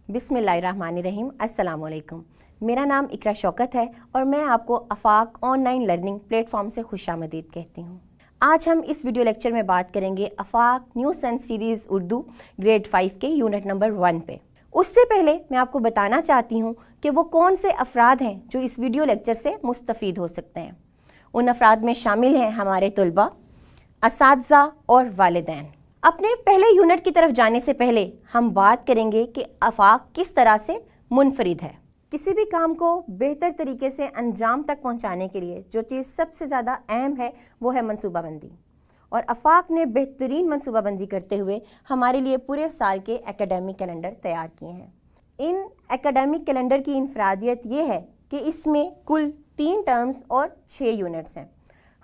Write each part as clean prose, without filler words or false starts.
बिस्मिल्लाहिर्रहमानिर्रहीम। अस्सलाम वालेकुम। मेरा नाम इकरा शौकत है और मैं आपको अफाक ऑनलाइन लर्निंग प्लेटफॉर्म से खुशामदीद कहती हूँ। आज हम इस वीडियो लेक्चर में बात करेंगे Afaq new sense series Urdu grade 5 के यूनिट नंबर 1 पे। उससे पहले मैं आपको बताना चाहती हूँ कि वो कौन से अफराद हैं जो इस वीडियो लेक्चर से मुस्तफ़ीद हो सकते हैं। उन अफराद में शामिल हैं हमारे तलबा, असातिज़ा और वालिदैन। अपने पहले यूनिट की तरफ जाने से पहले हम बात करेंगे कि अफाक किस तरह से मुनफरिद है। किसी भी काम को बेहतर तरीके से अंजाम तक पहुंचाने के लिए जो चीज़ सबसे ज़्यादा अहम है वो है मनसूबाबंदी, और अफाक ने बेहतरीन मनसूबाबंदी करते हुए हमारे लिए पूरे साल के एकेडमिक कैलेंडर तैयार किए हैं। इन एकेडमिक कैलेंडर की इनफरादियत ये है कि इसमें कुल 3 टर्म्स और 6 यूनिट्स हैं।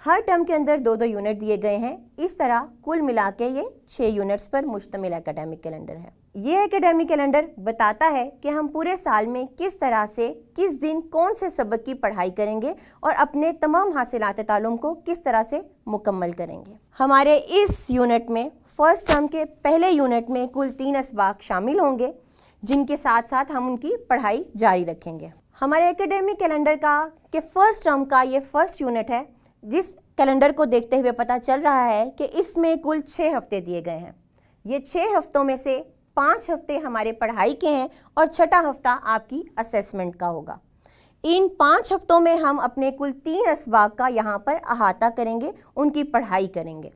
हर टर्म के अंदर 2-2 यूनिट दिए गए हैं। इस तरह कुल मिला के ये 6 यूनिट्स पर मुश्तमिल एकेडमिक कैलेंडर है। ये एकेडमिक कैलेंडर बताता है कि हम पूरे साल में किस तरह से किस दिन कौन से सबक की पढ़ाई करेंगे और अपने तमाम हासिलात तालुम को किस तरह से मुकम्मल करेंगे। हमारे इस यूनिट में फर्स्ट टर्म के पहले यूनिट में कुल 3 असबाक शामिल होंगे, जिनके साथ साथ हम उनकी पढ़ाई जारी रखेंगे। हमारे एकेडमिक कैलेंडर का कि फर्स्ट टर्म का ये फर्स्ट यूनिट है, जिस कैलेंडर को देखते हुए पता चल रहा है कि इसमें कुल 6 हफ्ते दिए गए हैं। ये 6 हफ्तों में से 5 हफ्ते हमारे पढ़ाई के हैं और 6ठा हफ्ता आपकी असेसमेंट का होगा। इन 5 हफ्तों में हम अपने कुल 3 असबाक का यहाँ पर अहाता करेंगे, उनकी पढ़ाई करेंगे।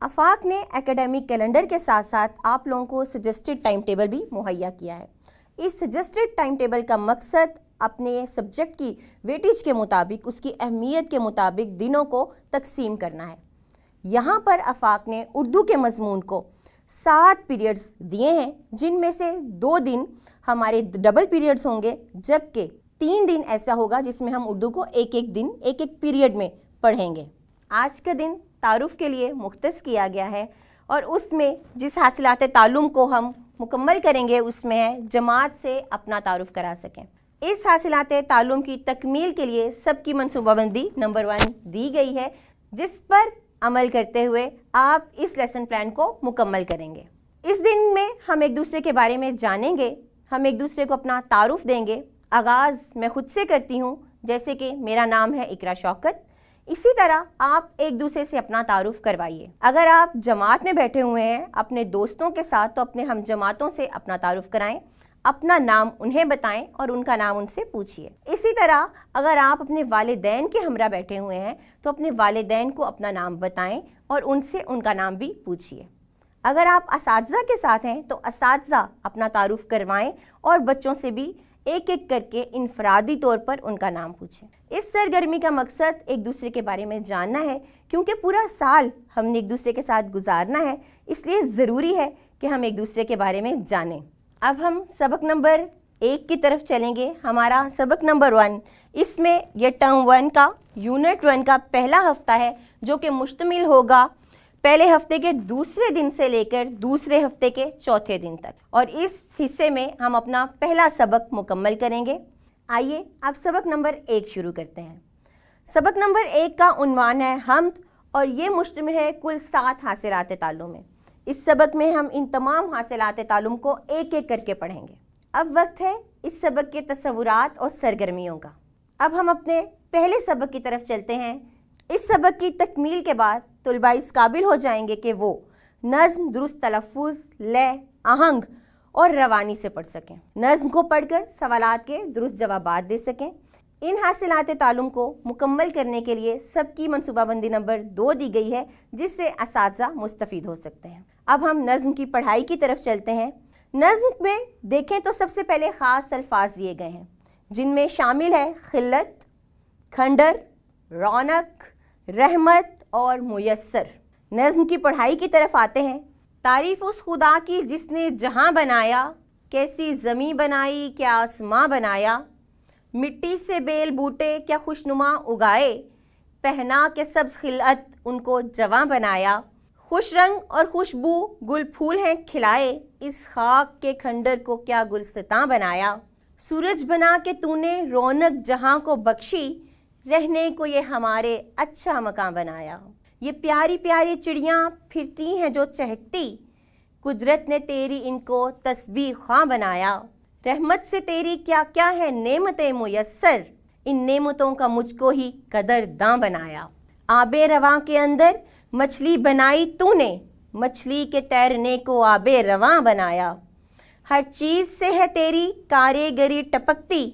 अफाक ने एकेडमिक कैलेंडर के साथ साथ आप लोगों को सजेस्टेड टाइम टेबल भी मुहैया किया है। इस सजेस्टेड टाइम टेबल का मकसद अपने सब्जेक्ट की वेटेज के मुताबिक, उसकी अहमियत के मुताबिक दिनों को तकसीम करना है। यहाँ पर अफाक ने उर्दू के मजमून को 7 पीरियड्स दिए हैं, जिनमें से 2 दिन हमारे डबल पीरियड्स होंगे, जबकि 3 दिन ऐसा होगा जिसमें हम उर्दू को एक-एक दिन एक-एक पीरियड में पढ़ेंगे। आज का दिन तारुफ के लिए मुख्तस किया गया है और उसमें जिस हासिलात तालुम को हम मुकम्मल करेंगे उसमें है जमात से अपना तारुफ करा सकें। इस हासिलात तालुम की तकमील के लिए सबकी मनसूबाबंदी नंबर 1 दी गई है, जिस पर अमल करते हुए आप इस लेसन प्लान को मुकम्मल करेंगे। इस दिन में हम एक दूसरे के बारे में जानेंगे, हम एक दूसरे को अपना तारुफ देंगे। आगाज़ मैं खुद से करती हूँ, जैसे कि मेरा नाम है इकरा शौकत। इसी तरह आप एक दूसरे से अपना तारुफ करवाइए। अगर आप जमात में बैठे हुए हैं अपने दोस्तों के साथ, तो अपने हम जमातों से अपना तारुफ कराएं, अपना नाम उन्हें बताएं और उनका नाम उनसे पूछिए। इसी तरह अगर आप अपने वालिदैन के हमरा बैठे हुए हैं तो अपने वालिदैन को अपना नाम बताएं और उनसे उनका नाम भी पूछिए। अगर आप असातिज़ा के साथ हैं तो असातिज़ा अपना तारुफ करवाएं और बच्चों से भी एक एक करके इनफरादी तौर पर उनका नाम पूछें। इस सरगर्मी का मकसद एक दूसरे के बारे में जानना है, क्योंकि पूरा साल हमने एक दूसरे के साथ गुजारना है, इसलिए ज़रूरी है कि हम एक दूसरे के बारे में जानें। अब हम सबक नंबर 1 की तरफ चलेंगे। हमारा सबक नंबर 1, इसमें यह टर्म 1 का यूनिट 1 का पहला हफ्ता है, जो कि मुश्तमिल होगा पहले हफ्ते के दूसरे दिन से लेकर दूसरे हफ्ते के चौथे दिन तक, और इस हिस्से में हम अपना पहला सबक मुकम्मल करेंगे। आइए अब सबक नंबर 1 शुरू करते हैं। सबक नंबर 1 का उन्वान है हम्द, और ये मुश्तमिल है कुल 7 हासिलात तालुम में। इस सबक में हम इन तमाम हासिलात तालुम को एक एक करके पढ़ेंगे। अब वक्त है इस सबक के तसव्वुरात और सरगर्मियों का। अब हम अपने पहले सबक की तरफ चलते हैं। इस सबक की तकमील के बाद तलबा इस काबिल हो जाएंगे कि वो नज़्म, दुरुस्त तलफ़्फ़ुज़, लय, आहंग और रवानी से पढ़ सकें, नज़्म को पढ़कर सवालात के दुरुस्त जवाबात दे सकें। इन हासिलात तालुम को मुकम्मल करने के लिए सबकी मनसूबाबंदी नंबर 2 दी गई है, जिससे असातिज़ा मुस्तफ़ीद हो सकते हैं। अब हम नज़्म की पढ़ाई की तरफ चलते हैं। नज़्म में देखें तो सबसे पहले ख़ास अल्फाज दिए गए हैं, जिनमें शामिल है खिल्लत, खंडर, रौनक, रहमत और मुयस्सर। नज़्म की पढ़ाई की तरफ आते हैं। तारीफ़ उस खुदा की जिसने जहां बनाया, कैसी ज़मीं बनाई क्या आसमां बनाया, मिट्टी से बेल बूटे क्या खुशनुमा उगाए, पहना के सब्ज़ खिलअत उनको जवां बनाया, खुश रंग और खुशबू गुल फूल हैं खिलाए, इस खाक के खंडर को क्या गुलस्तां बनाया, सूरज बना के तूने रौनक जहां को बख्शी, रहने को ये हमारे अच्छा मकान बनाया। ये प्यारी प्यारी चिड़ियाँ फिरती हैं जो चहकती, कुदरत ने तेरी इनको तस्बीह ख्वां बनाया। रहमत से तेरी क्या क्या है नेमतें मुयस्सर, इन नेमतों का मुझको ही कदरदां बनाया। आबे रवां के अंदर मछली बनाई तूने, मछली के तैरने को आबे रवां बनाया। हर चीज़ से है तेरी कारीगरी टपकती,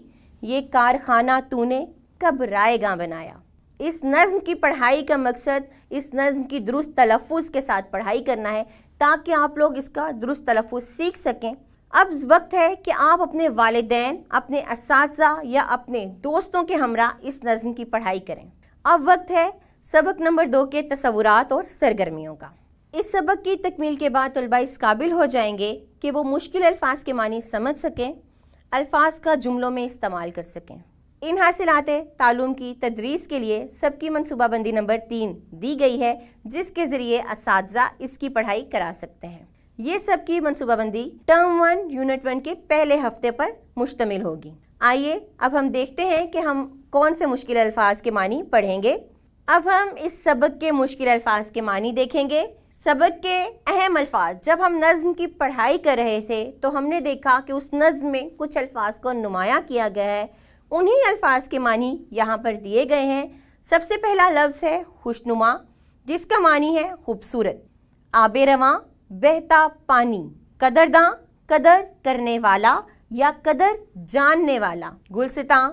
ये कारखाना तूने कब रायगां बनाया। इस नज़्म की पढ़ाई का मकसद इस नज़्म की दुरुस्त तलफ़्फ़ुज़ के साथ पढ़ाई करना है ताकि आप लोग इसका दुरुस्त तलफ़्फ़ुज़ सीख सकें। अब वक्त है कि आप अपने वालिदैन, अपने असातिज़ा या अपने दोस्तों के हमरा इस नज़्म की पढ़ाई करें। अब वक्त है सबक नंबर 2 के तसव्वुरात और सरगर्मियों का। इस सबक की तकमील के बाद तलबा इस काबिल हो जाएंगे कि वो मुश्किल अल्फाज के मानी समझ सकें, अल्फाज का जुमलों में इस्तेमाल कर सकें। इन हासिलाते तालुम की तदरीस के लिए सबकी मनसूबाबंदी नंबर 3 दी गई है, जिसके ज़रिए असातिज़ा इसकी पढ़ाई करा सकते हैं। ये सबकी मनसूबाबंदी टर्म 1 यूनिट 1 के पहले हफ्ते पर मुश्तमिल होगी। आइए अब हम देखते हैं कि हम कौन से मुश्किल अल्फाज के मानी पढ़ेंगे। अब हम इस सबक के मुश्किल अल्फाज के मानी देखेंगे। सबक के अहम अल्फाज, जब हम नज़्म की पढ़ाई कर रहे थे तो हमने देखा कि उस नज़्म में कुछ अल्फाज को नुमाया किया गया है, उन्हीं अल्फाज के मानी यहाँ पर दिए गए हैं। सबसे पहला लफ्ज़ है खुशनुमा, जिसका मानी है खूबसूरत। आबे रवां बहता पानी, कदरदां कदर करने वाला या कदर जानने वाला, गुलसितां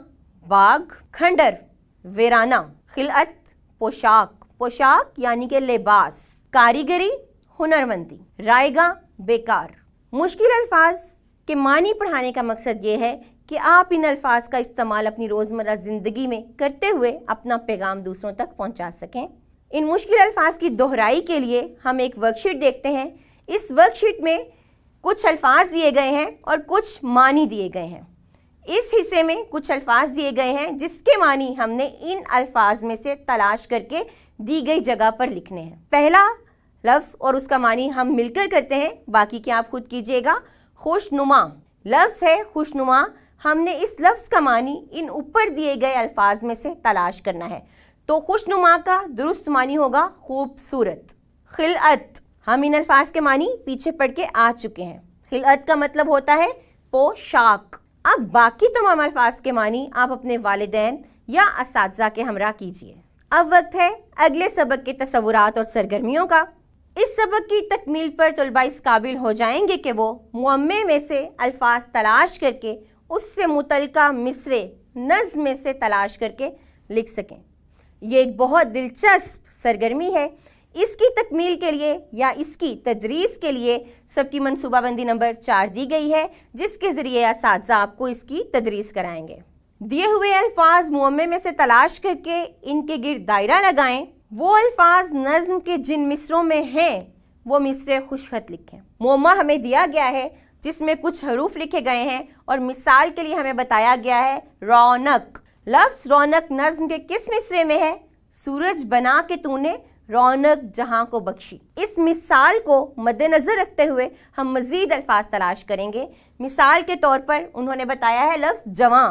बाग, खंडर वीराना, खिलअत पोशाक, पोशाक यानी कि लिबास, कारीगरी हुनरमंदी, रायगा बेकार। मुश्किल अल्फाज के मानी पढ़ाने का मकसद ये है कि आप इन अल्फाज का इस्तेमाल अपनी रोज़मर्रा ज़िंदगी में करते हुए अपना पैगाम दूसरों तक पहुंचा सकें। इन मुश्किल अल्फाज की दोहराई के लिए हम एक वर्कशीट देखते हैं। इस वर्कशीट में कुछ अल्फाज दिए गए हैं और कुछ मानी दिए गए हैं। इस हिस्से में कुछ अल्फाज दिए गए हैं जिसके मानी हमने इन अल्फाज में से तलाश करके दी गई जगह पर लिखने हैं। पहला लफ्ज़ और उसका मानी हम मिलकर करते हैं, बाकी के आप खुद कीजिएगा। खुशनुमा लफ्ज़ है खुशनुमा, हमने इस लफ्ज़ का मानी इन ऊपर दिए गए अल्फाज में से तलाश करना है। तो खुशनुमा का दुरुस्त मानी होगा खूबसूरत। खिलअत, हम इन अल्फाज के मानी पीछे पढ़ के आ चुके हैं। खिलअत का मतलब होता है पोशाक। अब बाकी तमाम अल्फाज के मानी आप अपने वालिदैन या असातिज़ा के हमरा कीजिए। अब वक्त है अगले सबक के तसव्वुरात और सरगर्मियों का। इस सबक की तकमील पर तलबा इस काबिल हो जाएंगे कि वो मुअम्मे में से अल्फाज तलाश करके उससे मुतल्लिका मिसरे नज़्म में से तलाश करके लिख सकें। ये एक बहुत दिलचस्प सरगर्मी है। इसकी तकमील के लिए या इसकी तदरीस के लिए सबकी मनसूबाबंदी नंबर 4 दी गई है, जिसके ज़रिए असातिज़ा आपको इसकी तदरीस कराएंगे। दिए हुए अल्फाज मुअम्मे में से तलाश करके इनके गिर्द दायरा लगाएं। वो अल्फाज नज़्म के जिन मिसरों में हैं वो मिसरे खुशखत लिखें। मुअम्मा हमें दिया गया है जिसमें कुछ हरूफ लिखे गए हैं और मिसाल के लिए हमें बताया गया है रौनक। लफ्ज़ रौनक नज़्म के किस मिसरे में है? सूरज बना के तूने रौनक जहां को बख्शी। इस मिसाल को मद्देनज़र रखते हुए हम मज़ीद अल्फाज तलाश करेंगे। मिसाल के तौर पर उन्होंने बताया है लफ्ज़ जवां।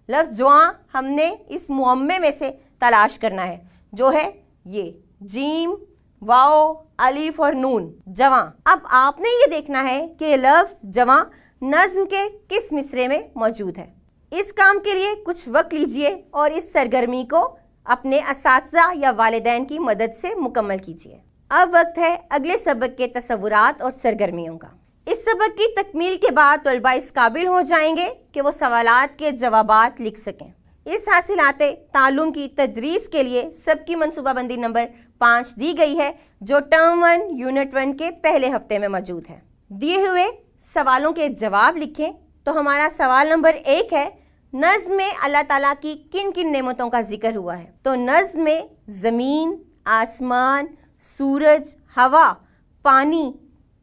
लफ्ज़ जवां हमने इस मुअम्मे में से तलाश करना है, जो है ये जीम वाओ अलीफ और नून, जवां। अब आपने ये देखना है कि लफ्ज़ जवां नज़्म के किस मिसरे में मौजूद है। इस काम के लिए कुछ वक्त लीजिए और इस सरगर्मी को अपने असातिज़ा या वालिदैन की मदद से मुकम्मल कीजिए। अब वक्त है अगले सबक के तसव्वुरात और सरगर्मियों का। इस सबक की तकमील के बाद तलबा इस काबिल हो जाएंगे कि वो सवालात के जवाबात लिख सकें। इस हासिलाते तालुम की तदरीस के लिए सबकी मनसूबाबंदी नंबर 5 दी गई है, जो टर्म 1 यूनिट 1 के पहले हफ्ते में मौजूद है। दिए हुए सवालों के जवाब लिखें। तो हमारा सवाल नंबर 1 है, नज़्म में अल्लाह ताला की किन किन नेमतों का जिक्र हुआ है? तो नज़्म में ज़मीन, आसमान, सूरज, हवा, पानी,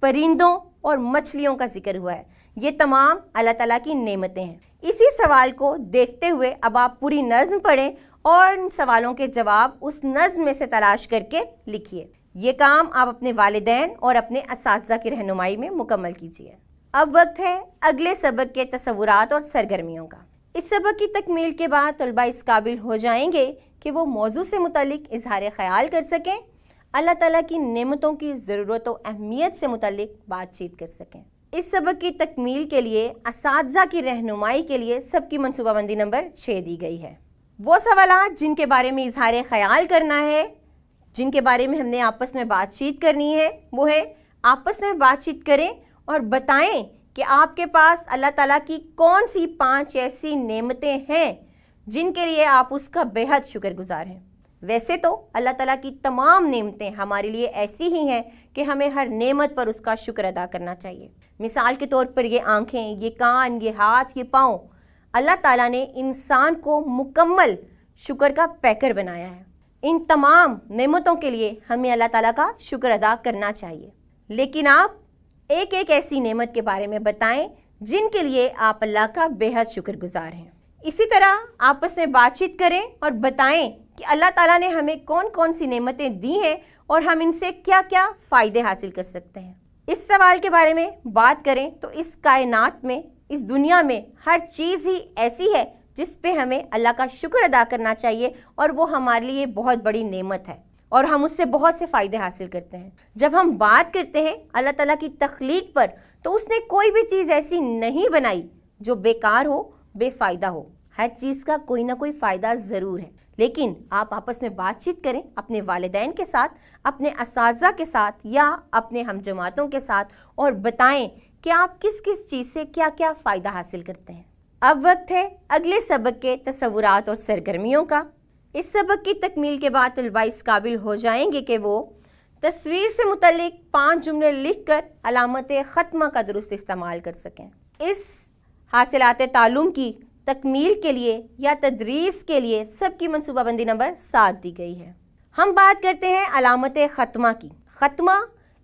परिंदों और मछलियों का जिक्र हुआ है। ये तमाम अल्लाह ताला की नेमतें हैं। इसी सवाल को देखते हुए अब आप पूरी नज़्म पढ़ें और इन सवालों के जवाब उस नज़्म में से तलाश करके लिखिए। ये काम आप अपने वालिदैन और अपने असातिज़ा की रहनुमाई में मुकम्मल कीजिए। अब वक्त है अगले सबक के तसव्वुरात और सरगर्मियों का। इस सबक की तकमील के बाद तलबा इस काबिल हो जाएंगे कि वो मौजू से मुतल्लिक इजहार ख्याल कर सकें, अल्लाह ताला की नेमतों की ज़रूरत और अहमियत से मुतल्लिक बातचीत कर सकें। इस सबक की तकमील के लिए असातिज़ा की रहनुमाई के लिए सबकी मनसूबाबंदी नंबर 6 दी गई है। वो सवालात जिनके बारे में इजहार ख्याल करना है, जिनके बारे में हमने आपस में बातचीत करनी है, वो है आपस में बातचीत करें और बताएं कि आपके पास अल्लाह ताला की कौन सी 5 ऐसी नेमतें हैं जिनके लिए आप उसका बेहद शुक्रगुजार हैं। वैसे तो अल्लाह ताला की तमाम नेमतें हमारे लिए ऐसी ही हैं कि हमें हर नेमत पर उसका शुक्र अदा करना चाहिए। मिसाल के तौर पर ये आँखें, ये कान, ये हाथ, ये पाँव, अल्लाह ताला ने इंसान को मुकम्मल शुक्र का पैकर बनाया है। इन तमाम नेमतों के लिए हमें अल्लाह ताला का शुक्र अदा करना चाहिए। लेकिन आप एक एक ऐसी नेमत के बारे में बताएं जिनके लिए आप अल्लाह का बेहद शुक्रगुजार हैं। इसी तरह आपस में बातचीत करें और बताएं कि अल्लाह ताला ने हमें कौन कौन सी नेमतें दी हैं और हम इनसे क्या क्या फ़ायदे हासिल कर सकते हैं। इस सवाल के बारे में बात करें तो इस कायनात में, इस दुनिया में हर चीज़ ही ऐसी है जिस पे हमें अल्लाह का शुक्र अदा करना चाहिए और वो हमारे लिए बहुत बड़ी नेमत है और हम उससे बहुत से फ़ायदे हासिल करते हैं। जब हम बात करते हैं अल्लाह ताला की तख्लीक पर, तो उसने कोई भी चीज़ ऐसी नहीं बनाई जो बेकार हो, बेफ़ायदा हो। हर चीज़ का कोई ना कोई फ़ायदा ज़रूर है। लेकिन आप आपस में बातचीत करें अपने वालिदैन के साथ, अपने असातिज़ा के साथ या अपने हमजमातों के साथ और बताएं कि आप किस किस चीज़ से क्या क्या फ़ायदा हासिल करते हैं। अब वक्त है अगले सबक के तसव्वुरात और सरगर्मियों का। इस सबक की तकमील के बाद तलबा इस काबिल हो जाएंगे कि वो तस्वीर से मुतल्लिक 5 जुमले लिखकर अलामत ख़त्मा का दुरुस्त इस्तेमाल कर सकें। इस हासिलात तालुम की तकमील के लिए या तदरीस के लिए सबकी मनसूबाबंदी नंबर 7 दी गई है। हम बात करते हैं अलामत ख़त्मा की। ख़त्मा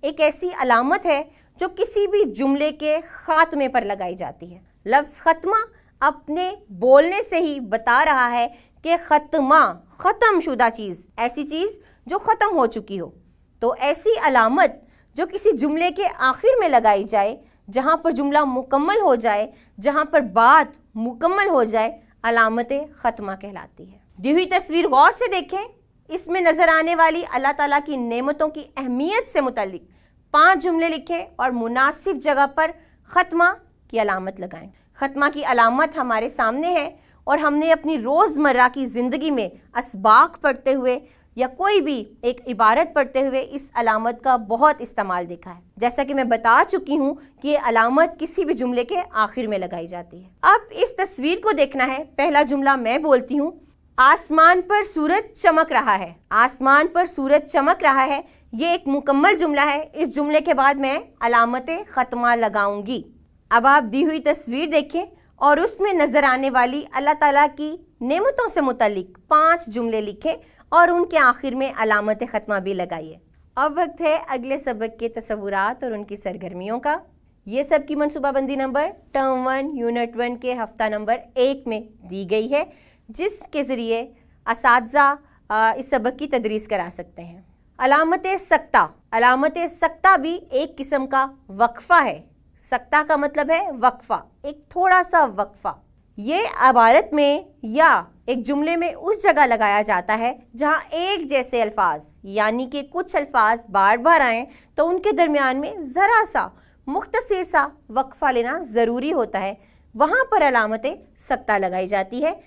एक ऐसी अलामत है जो किसी भी जुमले के ख़ात्मे पर लगाई जाती है। लफ्ज़ ख़त्मा अपने बोलने से ही बता रहा है कि ख़त्मा, ख़त्म शुदा चीज़, ऐसी चीज़ जो ख़त्म हो चुकी हो। तो ऐसी अलामत जो किसी जुमले के आखिर में लगाई जाए, जहाँ पर जुमला मुकम्मल हो जाए, जहाँ पर बात मुकम्मल हो जाए, अलामत ख़त्मा कहलाती है। दी हुई तस्वीर गौर से देखें। इसमें नज़र आने वाली अल्लाह ताला की नेमतों की अहमियत से मुतल्लिक 5 जुमले लिखें और मुनासिब जगह पर ख़त्मा की अलामत लगाएं। ख़त्मा की अलामत हमारे सामने है और हमने अपनी रोज़मर्रा की ज़िंदगी में अस्बाक पढ़ते हुए या कोई भी एक इबारत पढ़ते हुए इस अलामत का बहुत इस्तेमाल देखा है। जैसा कि मैं बता चुकी हूँ कि ये अलामत किसी भी जुमले के आखिर में लगाई जाती है। अब इस तस्वीर को देखना है। पहला जुमला मैं बोलती हूँ, आसमान पर सूरज चमक रहा है। आसमान पर सूरज चमक रहा है, ये एक मुकम्मल जुमला है। इस जुमले के बाद मैं अलामत ख़त्मा लगाऊंगी। अब आप दी हुई तस्वीर देखें और उसमें नज़र आने वाली अल्लाह ताला की नेमतों से मुतल्लिक 5 जुमले लिखें और उनके आखिर में अलामत ख़त्मा भी लगाइए। अब वक्त है अगले सबक के तसव्वुरात और उनकी सरगर्मियों का। ये सब की मनसूबाबंदी नंबर टर्म 1 यूनिट 1 के हफ्ता नंबर 1 में दी गई है, जिसके ज़रिए असातिज़ा इस सबक की तदरीस करा सकते हैं। अलामत सक्ता। अलामत सक्ता भी एक किस्म का वक्फ़ा है। सक्ता का मतलब है वक्फ़ा, एक थोड़ा सा वक्फ़ा। ये इबारत में या एक जुमले में उस जगह लगाया जाता है जहाँ एक जैसे अल्फाज यानी कि कुछ अल्फाज बार बार आएँ तो उनके दरमियान में ज़रा सा मुख्तसर सा वक्फ़ा लेना ज़रूरी होता है। वहाँ पर अलामत सक्ता लगाई जाती है।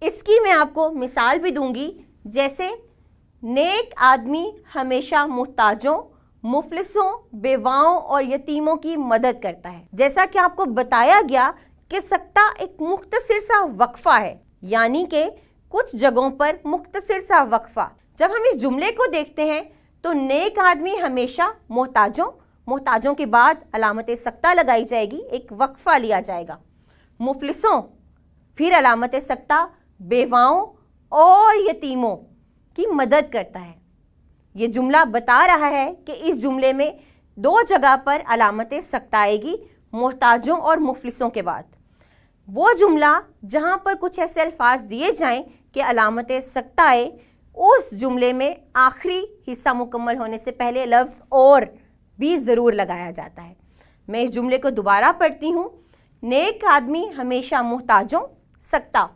इसकी मैं आपको मिसाल भी दूंगी, जैसे नेक आदमी हमेशा मुहताजों, मुफलिसों, बेवाओं और यतीमों की मदद करता है। जैसा कि आपको बताया गया कि सक्ता एक मुख्तसर सा वक्फ़ा है, यानी कि कुछ जगहों पर मुख्तसर सा वक्फ़ा। जब हम इस जुमले को देखते हैं तो नेक आदमी हमेशा मुहताजों, मुहताजों के बाद अलामत सक्ता लगाई जाएगी, एक वक्फ़ा लिया जाएगा। मुफलिसों, फिर अलामत सक्ता बेवाओं और यतीमों की मदद करता है। ये जुमला बता रहा है कि इस जुमले में 2 जगह पर अलामत सक्ता आएगी, मुहताजों और मुफलिसों के बाद। वो जुमला जहाँ पर कुछ ऐसे अल्फाज दिए जाएं कि अलामत सक्ता आए, उस जुमले में आखिरी हिस्सा मुकम्मल होने से पहले लफ्ज़ और भी ज़रूर लगाया जाता है। मैं इस जुमले को दोबारा पढ़ती हूँ। नेक आदमी हमेशा मुहताजों सक्ता,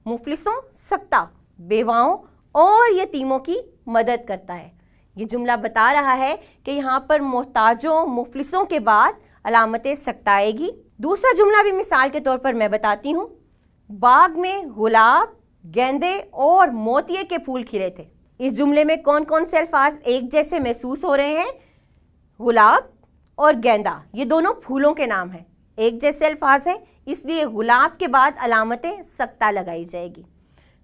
मुफलिसों सक्ता, बेवाओं और यतीमों की मदद करता है। ये जुमला बता रहा है कि यहाँ पर मुहताजों, मुफलिसों के बाद علامت سکتہ آئے گی۔ دوسرا جملہ بھی مثال کے طور پر میں بتاتی ہوں، باغ میں گلاب، گیندے اور موتیے کے پھول کھلے تھے۔ اس جملے میں کون کون سے الفاظ ایک جیسے محسوس ہو رہے ہیں؟ گلاب اور گیندا، یہ دونوں پھولوں کے نام ہیں، ایک جیسے الفاظ ہیں، اس لیے گلاب کے بعد علامت سکتہ لگائی جائے گی۔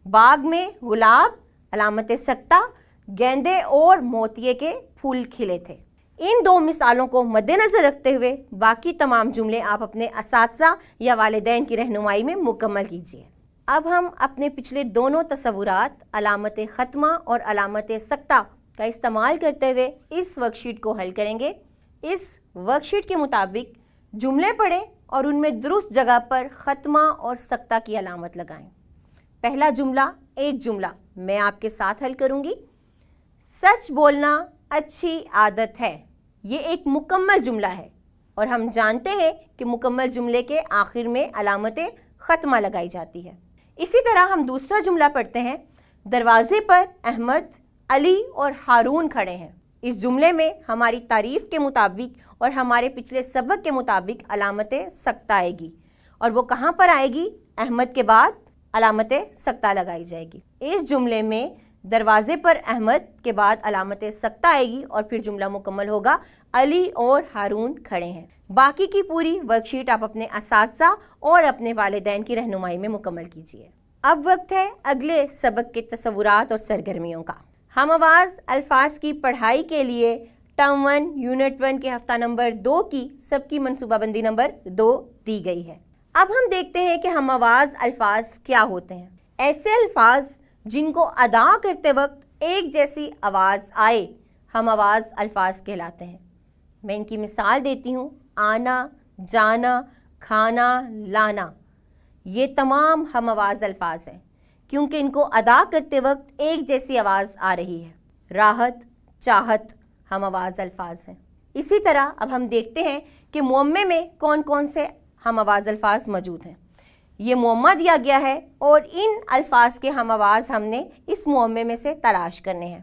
باغ میں گلاب، علامت سکتہ، گیندے اور موتیے کے پھول کھلے تھے۔ ان دو مثالوں کو مد نظر رکھتے ہوئے باقی تمام جملے آپ اپنے اساتذہ یا والدین کی رہنمائی میں مکمل کیجیے۔ اب ہم اپنے پچھلے دونوں تصورات علامت ختمہ اور علامت سکتہ کا استعمال کرتے ہوئے اس ورک شیٹ کو حل کریں گے۔ اس ورک شیٹ کے مطابق جملے پڑھیں اور ان میں درست جگہ پر ختمہ اور سکتہ کی علامت لگائیں۔ پہلا جملہ، ایک جملہ میں آپ کے ساتھ حل کروں گی۔ سچ بولنا اچھی عادت ہے، یہ ایک مکمل جملہ ہے اور ہم جانتے ہیں کہ مکمل جملے کے آخر میں علامت ختمہ لگائی جاتی ہے۔ اسی طرح ہم دوسرا جملہ پڑھتے ہیں، دروازے پر احمد، علی اور ہارون کھڑے ہیں۔ اس جملے میں ہماری تعریف کے مطابق اور ہمارے پچھلے سبق کے مطابق علامت سکتہ آئے گی، اور وہ کہاں پر آئے گی؟ احمد کے بعد علامت سکتہ لگائی جائے گی۔ اس جملے میں دروازے پر احمد کے بعد علامت سکتہ آئے گی اور پھر جملہ مکمل ہوگا، علی اور ہارون کھڑے ہیں۔ باقی کی پوری ورک شیٹ آپ اپنے اساتذہ اور اپنے والدین کی رہنمائی میں مکمل کیجیے۔ اب وقت ہے اگلے سبق کے تصورات اور سرگرمیوں کا۔ ہم آواز الفاظ کی پڑھائی کے لیے ٹرم 1 یونٹ 1 کے ہفتہ نمبر 2 کی سب کی منصوبہ بندی نمبر 2 دی گئی ہے۔ اب ہم دیکھتے ہیں کہ ہم آواز الفاظ کیا ہوتے ہیں۔ ایسے الفاظ جن کو ادا کرتے وقت ایک جیسی آواز آئے ہم آواز الفاظ کہلاتے ہیں۔ میں ان کی مثال دیتی ہوں، آنا، جانا، کھانا، لانا، یہ تمام ہم آواز الفاظ ہیں کیونکہ ان کو ادا کرتے وقت ایک جیسی آواز آ رہی ہے۔ راحت، چاہت ہم آواز الفاظ ہیں۔ اسی طرح اب ہم دیکھتے ہیں کہ معمے میں کون کون سے ہم آواز الفاظ موجود ہیں۔ یہ معمہ دیا گیا ہے اور ان الفاظ کے ہم آواز ہم نے اس معمے میں سے تلاش کرنے ہیں۔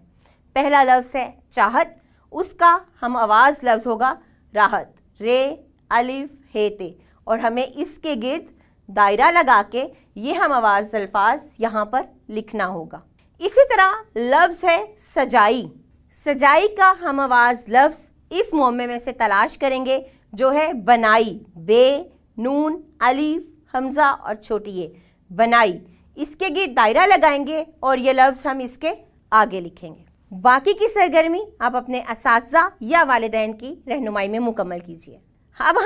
پہلا لفظ ہے چاہت، اس کا ہم آواز لفظ ہوگا راحت، رے، الف، ہے، تے، اور ہمیں اس کے گرد دائرہ لگا کے یہ ہم آواز الفاظ یہاں پر لکھنا ہوگا۔ اسی طرح لفظ ہے سجائی، سجائی کا ہم آواز لفظ اس معمے میں سے تلاش کریں گے جو ہے بنائی، بے، نون، الف، حمزہ اور چھوٹی یہ، بنائی، اس کے گرد دائرہ لگائیں گے اور یہ لفظ ہم اس کے آگے لکھیں گے۔ باقی کی سرگرمی آپ اپنے اساتذہ یا والدین کی رہنمائی میں مکمل کیجیے۔ اب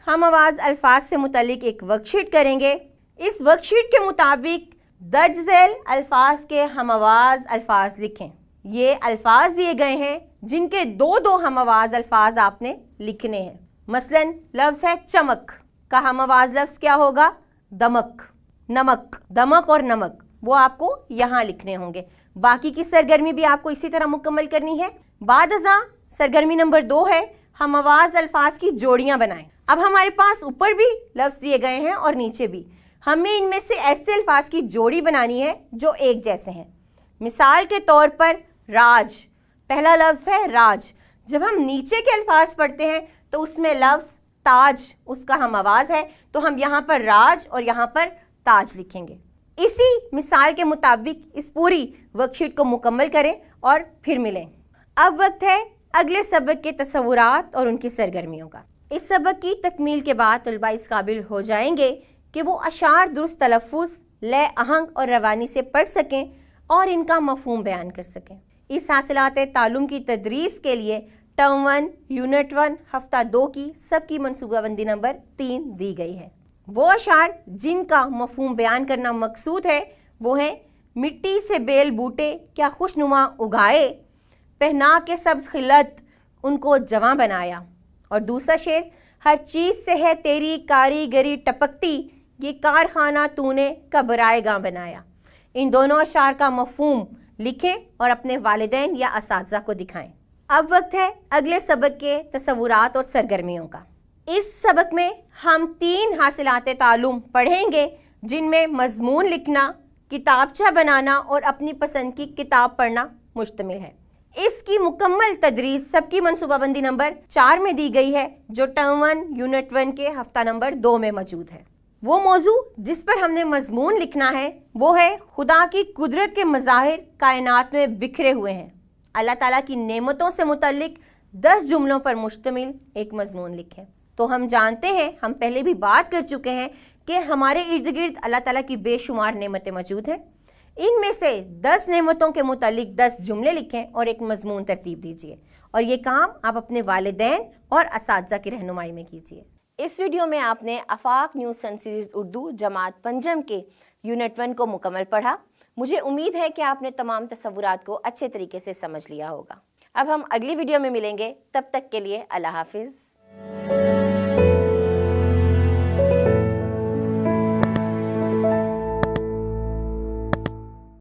ہم آواز الفاظ سے متعلق ایک ورک شیٹ کریں گے۔ اس ورک شیٹ کے مطابق درج ذیل الفاظ کے ہم آواز الفاظ لکھیں۔ یہ الفاظ دیے گئے ہیں جن کے دو ہم آواز الفاظ آپ نے لکھنے ہیں۔ مثلا لفظ ہے چمک کا ہم آواز لفظ کیا ہوگا؟ دمک، نمک، دمک اور نمک، وہ آپ کو یہاں لکھنے ہوں گے۔ باقی کی سرگرمی بھی آپ کو اسی طرح مکمل کرنی ہے۔ بعد ازاں سرگرمی نمبر 2 ہے ہم آواز الفاظ کی جوڑیاں بنائیں۔ اب ہمارے پاس اوپر بھی لفظ دیے گئے ہیں اور نیچے بھی، ہمیں ان میں سے ایسے الفاظ کی جوڑی بنانی ہے جو ایک جیسے ہیں۔ مثال کے طور پر راج، پہلا لفظ ہے راج، جب ہم نیچے کے الفاظ پڑھتے ہیں تو اس میں لفظ تاج اس کا ہم آواز ہے، تو ہم یہاں پر راج اور یہاں پر تاج لکھیں گے۔ اسی مثال کے مطابق اس پوری ورک شیٹ کو مکمل کریں اور پھر ملیں۔ اب وقت ہے اگلے سبق کے تصورات اور ان کی سرگرمیوں کا۔ اس سبق کی تکمیل کے بعد طلباء اس قابل ہو جائیں گے کہ وہ اشعار درست تلفظ، لے، آہنگ اور روانی سے پڑھ سکیں اور ان کا مفہوم بیان کر سکیں۔ اس حاصلات تعلم کی تدریس کے لیے ٹرم 1 یونٹ 1 ہفتہ 2 کی سب کی منصوبہ بندی نمبر 3 دی گئی ہے۔ وہ اشعار جن کا مفہوم بیان کرنا مقصود ہے وہ ہیں، مٹی سے بیل بوٹے کیا خوش نما اگائے، پہنا کے سبز خلت ان کو جواں بنایا، اور دوسرا شعر، ہر چیز سے ہے تیری کاریگری ٹپکتی، یہ کارخانہ تو نے کب رائے گاں بنایا۔ ان دونوں اشعار کا مفہوم لکھیں اور اپنے والدین یا اساتذہ کو دکھائیں۔ اب وقت ہے اگلے سبق کے تصورات اور سرگرمیوں کا۔ اس سبق میں ہم 3 حاصلات تعلم پڑھیں گے جن میں مضمون لکھنا، کتابچہ بنانا اور اپنی پسند کی کتاب پڑھنا مشتمل ہے۔ इसकी मुकम्मल तदरीस सबकी मनसूबाबंदी नंबर 4 में दी गई है, जो टर्म 1 यूनिट 1 के हफ्ता नंबर 2 में मौजूद है। वो मौजू जिस पर हमने मजमून लिखना है वो है खुदा की कुदरत के मज़ाहिर कायनात में बिखरे हुए हैं। अल्लाह ताला की नेमतों से मुतल्लिक 10 जुमलों पर मुश्तमिल एक मजमून लिखें। तो हम जानते हैं, हम पहले भी बात कर चुके हैं कि हमारे इर्द गिर्द अल्लाह ताला की बेशुमार नेमतें मौजूद हैं। इनमें से 10 नेमतों के मुतालिक 10 जुमले लिखें और एक मजमून तरतीब दीजिए, और ये काम आप अपने वालिदैन और असातिज़ा की रहनुमाई में कीजिए। इस वीडियो में आपने आफाक न्यूज़ सन सीरीज़ उर्दू जमात पंजम के यूनिट 1 को मुकम्मल पढ़ा। मुझे उम्मीद है कि आपने तमाम तसव्वुरात को अच्छे तरीके से समझ लिया होगा। अब हम अगली वीडियो में मिलेंगे, तब तक के लिए अल्लाह हाफिज़।